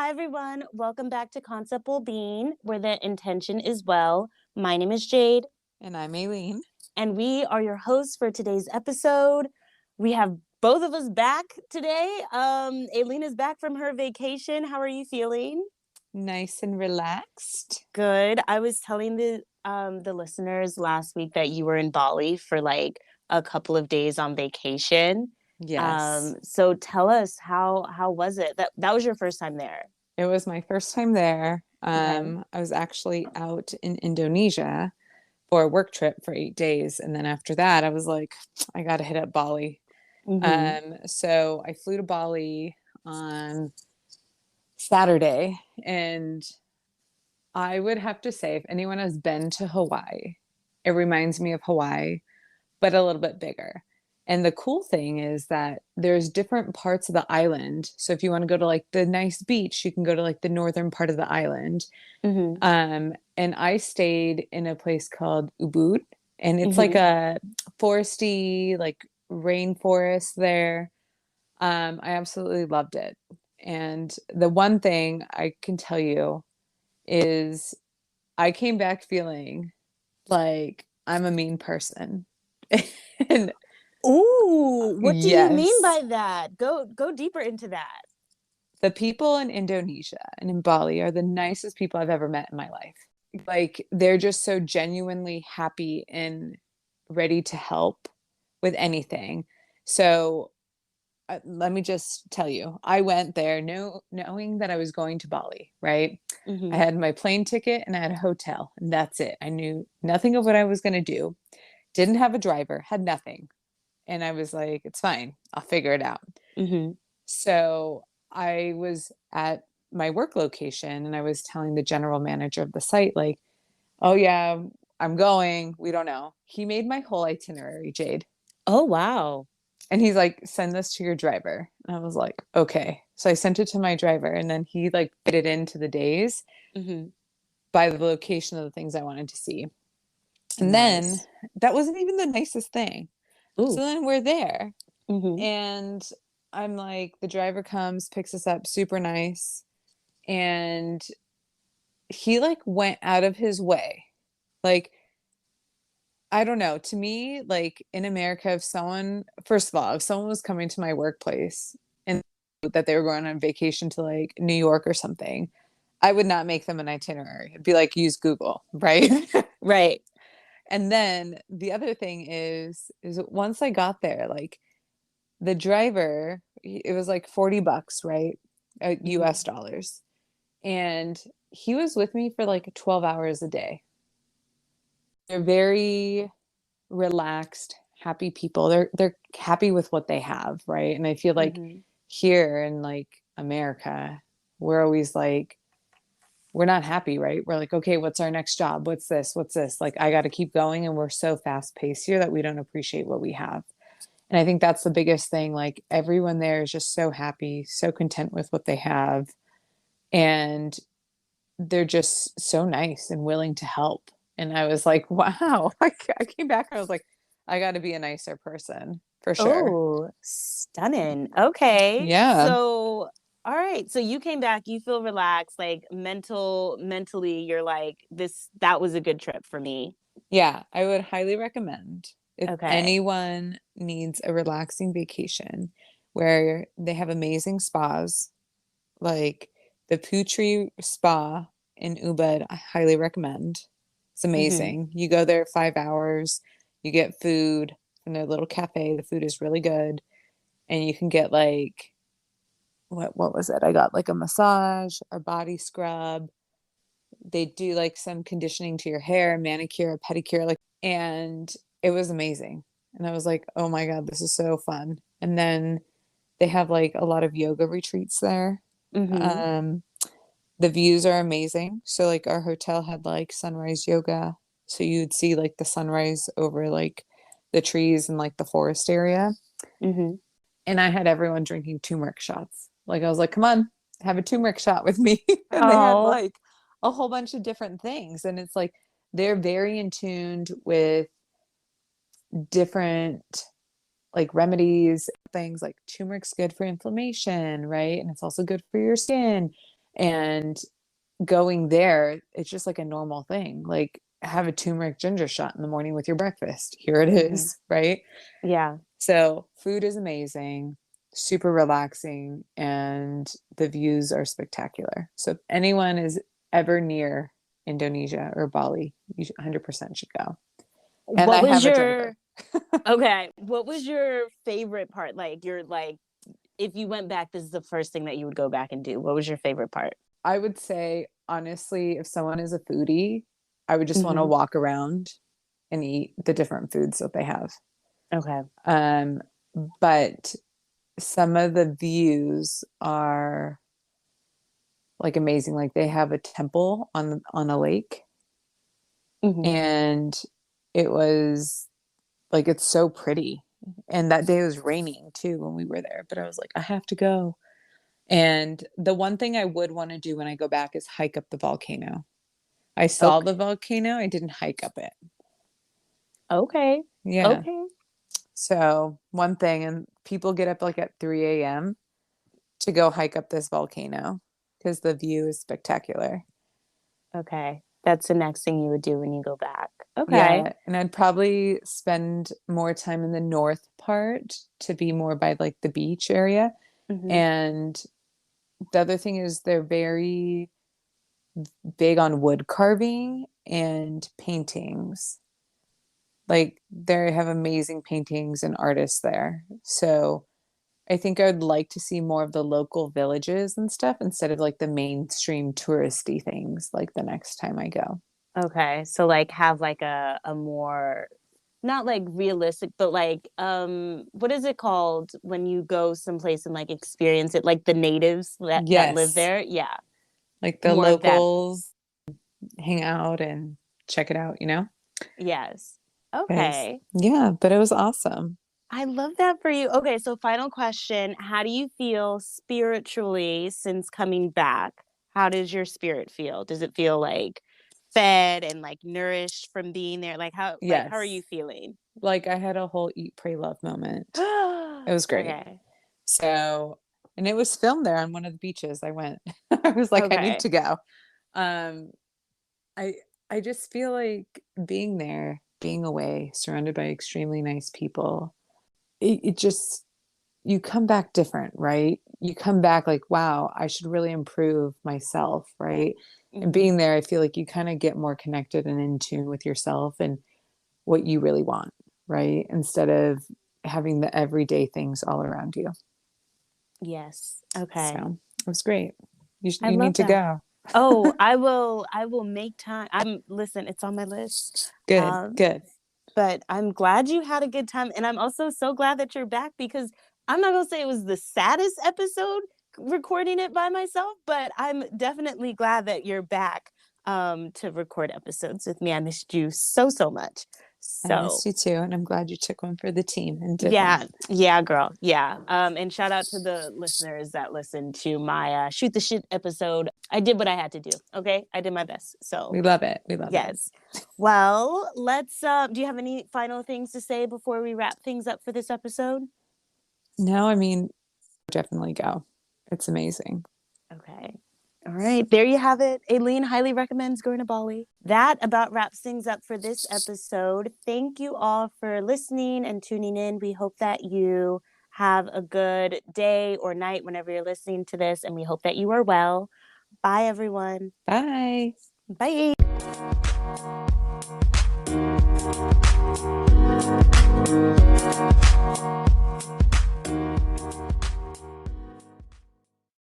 Hi, everyone. Welcome back to Concept Bean, where the intention is well. My name is Jade, And I'm Aileen. and we are your hosts for today's episode. We have both of us back today. Aileen is back from her vacation. How are you feeling? Nice and relaxed. Good. I was telling the listeners last week that you were in Bali for like a couple of days on vacation. Yes. So tell us how was it? That was your first time there. It was my first time there. Okay. I was actually out in Indonesia for a work trip for 8 days. And then after that, I was like, I got to hit up Bali. Mm-hmm. So I flew to Bali on Saturday. And I would have to say, if anyone has been to Hawaii, it reminds me of Hawaii, but a little bit bigger. And the cool thing is that there's different parts of the island. So if you want to go to like the nice beach, you can go to like the northern part of the island. Mm-hmm. And I stayed in a place called Ubud, and it's like Mm-hmm. a foresty, like rainforest there. I absolutely loved it. And the one thing I can tell you is I came back feeling like I'm a mean person. And Ooh, what do you mean yes, by that? Go deeper into that. the people in Indonesia and in Bali are the nicest people I've ever met in my life. Like they're just so genuinely happy and ready to help with anything. So let me just tell you, I went there knowing that I was going to Bali, right? I Mm-hmm. had my plane ticket and I had a hotel, and that's it. I knew nothing of what I was going to do, didn't have a driver, had nothing. And I was like, it's fine, I'll figure it out. Mm-hmm. So I was at my work location and I was telling the general manager of the site, like, oh, yeah, I'm going. We don't know. He made my whole itinerary, Jade. Oh, wow. And he's like, send this to your driver. And I was like, okay. So I sent it to my driver, and then he like fit it into the days Mm-hmm. by the location of the things I wanted to see. And then Nice. that wasn't even the nicest thing. So Ooh. then we're there, Mm-hmm. and I'm like, the driver comes, picks us up, super nice. And he like went out of his way. Like, I don't know. To me, like in America, if someone, first of all, if someone was coming to my workplace and that they were going on vacation to like New York or something, I would not make them an itinerary. It'd be like, use Google, right? Right. And then the other thing is once I got there, like the driver, it was like $40, right? Mm-hmm. US dollars. And he was with me for like 12 hours a day. They're very relaxed, happy people. They're happy with what they have, right? And I feel like Mm-hmm. here in like America, we're always like we're not happy, right? We're like, okay, what's our next job? What's this? What's this? Like I got to keep going, and we're so fast paced here that we don't appreciate what we have. And I think that's the biggest thing. Like everyone there is just so happy, so content with what they have, and they're just so nice and willing to help. And I was like, wow. I came back and I was like, I got to be a nicer person for sure. Oh, stunning. Okay. Yeah. All right. So you came back, you feel relaxed, like mentally, you're like, that was a good trip for me. Yeah. I would highly recommend if Okay. anyone needs a relaxing vacation where they have amazing spas, like the Putri Spa in Ubud, I highly recommend. It's Mm-hmm. amazing. You go there 5 hours, you get food from their little cafe. The food is really good. And you can get like what was it? I got like a massage, a body scrub. They do like some conditioning to your hair, manicure, pedicure, like, and it was amazing. And I was like, oh my God, this is so fun. And then they have like a lot of yoga retreats there. Mm-hmm. Um, the views are amazing. So like our hotel had like sunrise yoga. So you'd see like the sunrise over like the trees and like the forest area. Mm-hmm. And I had everyone drinking turmeric shots. Like I was like, come on, have a turmeric shot with me. And they had Oh. like a whole bunch of different things. And it's like they're very in tuned with different like remedies, things like turmeric's good for inflammation, right? And it's also good for your skin. And going there, it's just like a normal thing. Like, have a turmeric ginger shot in the morning with your breakfast. Here it Mhm. is, right? Yeah. So food is amazing, super relaxing, and the views are spectacular. So if anyone is ever near Indonesia or Bali, you 100% should go. And What I was have a your driver. Okay, what was your favorite part? Like, you're like, if you went back, this is the first thing that you would go back and do. What was your favorite part? I would say, honestly, if someone is a foodie, I would just want to Mhm. walk around and eat the different foods that they have. Okay. Um, but some of the views are like amazing. Like they have a temple on a lake, Mhm. and it was like it's so pretty. And that day it was raining too when we were there, but I was like, I have to go. And the one thing I would want to do when I go back is hike up the volcano. I saw the Okay. volcano, I didn't hike up it. Okay. Yeah. Okay. So one thing, and people get up like at 3 a.m. to go hike up this volcano because the view is spectacular. Okay. That's the next thing you would do when you go back. Okay. Yeah, and I'd probably spend more time in the north part to be more by like the beach area. Mhm. And the other thing is they're very big on wood carving and paintings. Like they have amazing paintings and artists there. So I think I'd like to see more of the local villages and stuff instead of like the mainstream touristy things like the next time I go. Okay. So like have like a more, not like realistic, but like what is it called when you go someplace and like experience it, like the natives that live Yes, there? Yeah. like the More of that. locals hang out and check it out, you know? Yes. Because, Okay. yeah, but it was awesome. I love that for you. Okay, so final question. How do you feel spiritually since coming back? How does your spirit feel? Does it feel like fed and like nourished from being there? How are you Yes. feeling? Like I had a whole eat, pray, love moment. It was great. Okay. So, and it was filmed there on one of the beaches I went. I was like, I need Okay. to go. Um, I I just feel like being there, being away, surrounded by extremely nice people, it just you come back different, right? You come back like, wow, I should really improve myself, right? And Hmm. being there, I feel like you kind of get more connected and in tune with yourself and what you really want, right? Instead of having the everyday things all around you. Yes. Okay. So it was great. I You love need to that. go. Oh, I will make time. Listen, it's on my list. Good, Um, good. but I'm glad you had a good time. And I'm also so glad that you're back because I'm not going to say it was the saddest episode recording it by myself, but I'm definitely glad that you're back to record episodes with me. I missed you so, so much. I So, missed you too, and I'm glad you took one for the team and did one. yeah, yeah, girl. Yeah. And shout out to the listeners that listened to my shoot the shit episode. I did what I had to do. Okay. I did my best. So, We love it. We love it. yes. Well, let's do you have any final things to say before we wrap things up for this episode? No, I mean, definitely go. It's amazing. Okay. All right. There you have it. Aileen highly recommends going to Bali. That about wraps things up for this episode. Thank you all for listening and tuning in. We hope that you have a good day or night whenever you're listening to this, and we hope that you are well. Bye, everyone. Bye. Bye.